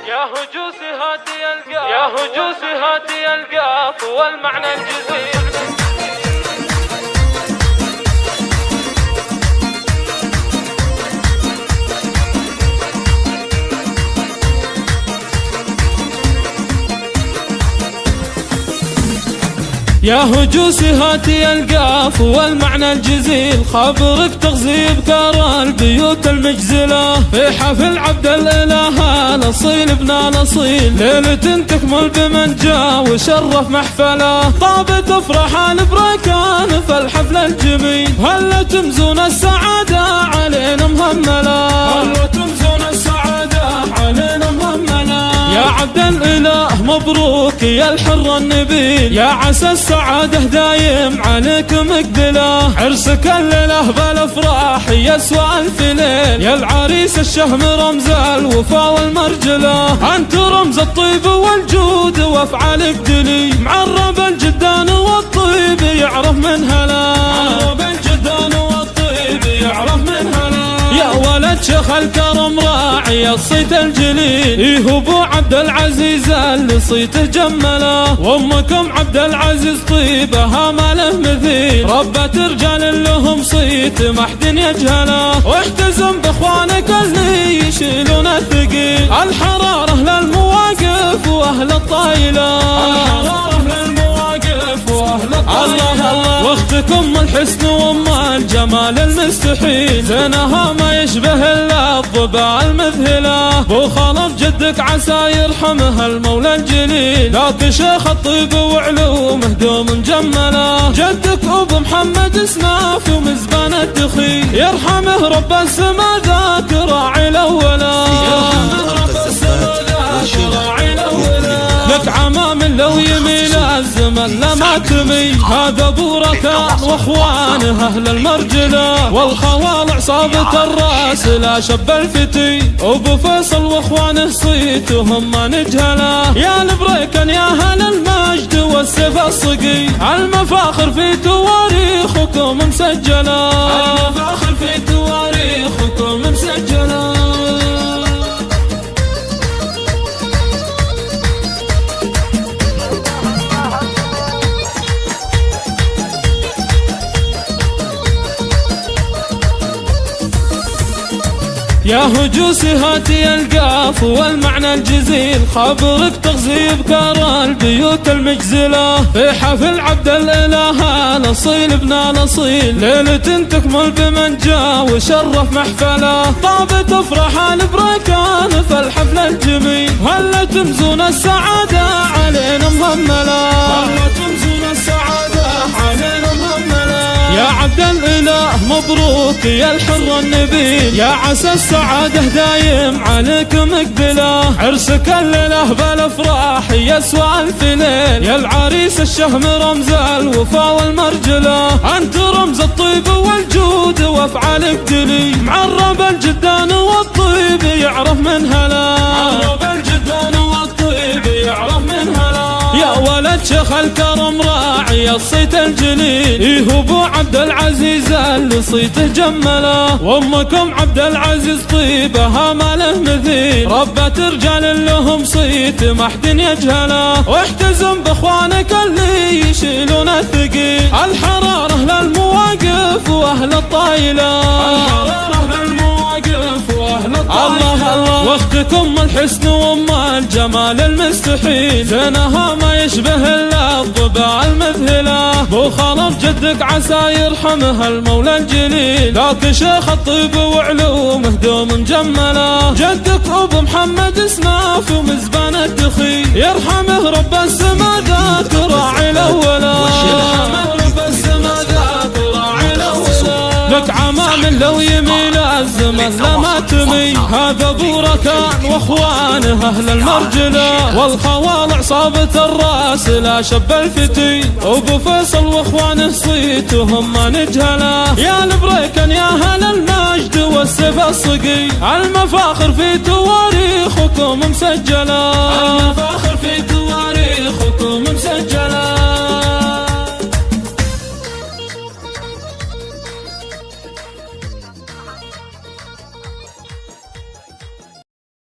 يا هجوسي هاتي القاف والمعنى الجزيل. يا هجوسي هاتي القاف والمعنى الجزيل، خبرك تغزي بكار البيوت المجزلة في حفل عبد الإله الأصيل ابن الأصيل، ليلة تكمل بمن جاء وشرف محفله، طابت افراح البركان في الحفل الجميل، هلا تمزون السعادة علينا مهملة، هلا تمزون السعادة علينا مهملة. يا عبد الإله مبروك يا الحر النبيل، يا عسى السعادة دايم عليك مقبلة، عرسك الليلة بالافراح يسوى الف ليل، يا العريس الشهم رمز الوفا والمرجلة، انت رمز الطيب والجود وافعالك دليل، معرب الجدان والطيب يعرف من هلا، معرب الجدان والطيب يعرف من هلا. يا ولد شيخ الكرم راعي الصيت الجليل، إيه ابو عبد العزيز اللي صيته جمله، وامكم عبد العزيز طيبها ما له مثيل، ربة رجال لهم صيت ما حد يجهله، واحتزم باخوانك اللي يشيلون الثقيل، الحرارة للمواقف واهل الطايله، الحرارة للمواقف واهل الطايله. الله واختكم الحسن وام الجمال المستحيل، زينها ما يشبه الا الظباء المذهله، بو خلف جدك عسى يرحمه المولى الجليل، لك شيخ الطيب وعلومه دوم مجمله، جدك ابو محمد اسناف ومزبان الدخيل، يرحمه رب السما ذاك راعي الاوله، يرحمه رب السما ذاك راعي الاوله، لك عمام لو يميل الزمن لما تمي، هذا ابو ركان واخوانه اهل المرجله، والخوال عصابة الراس لا شب الفتي، ابو فيصل واخوانه صيتهم ما نجهله، يا البريكن يا اهل المجد والسيف الصقي، المفاخر في تواريخكم مسجله، المفاخر في تواريخكم مسجله. يا هجوسي هاتي القاف والمعنى الجزيل، خبرك تغزي بكار البيوت المجزلة في حفل عبد الإله الأصيل ابن الأصيل، ليلة تكمل بمن جاء وشرف محفله، طابت افراح البركان في الحفل الجميل، هلا تمزون السعادة علينا مهملة، هلا تمزون السعادة علينا مهملة. يا عبد الإله مبروك يا الحر النبيل، يا عسى السعادة دايم عليك مقبلة، عرسك الليلة بالافراح يسوى الف ليل، يا العريس الشهم رمز الوفا والمرجلة، انت رمز الطيب والجود وافعالك دليل، معرب الجدان والطيب يعرف من هلا، معرب الجدان والطيب يعرف من هلا. يا ولد شيخ الكرم راعي الصيت الجليل، إيه ابو عبد العزيز اللي صيته جمله، وامكم عبد العزيز طيبها ما له مثيل، ربة رجال لهم صيت ما حد يجهله، واحتزم باخوانك اللي يشيلون الثقيل، الحرارة للمواقف واهل الطايله، الحرارة للمواقف واهل الطايله. الله واختكم الحسن وام الجمال المستحيل، زينها ما يشبه الا الظباء المذهله، بو خلف جدك عسى يرحمه المولى الجليل، لك شيخ الطيب وعلومه دوم مجمله، جدك ابو محمد اسناف ومزبان الدخيل، يرحمه رب السما ذاك راعي الاوله، يرحمه رب السما ذاك راعي الاوله، لك عمام لو يميل الزمن لما تمي، هذا ابو ركان واخوانه اهل المرجله، والخوال عصابة الراس لا شب الفتي، ابو فيصل واخوانه صيتهم ما نجهله، يا البريكن يا اهل المجد والسيف الصقي، المفاخر في تواريخكم مسجله.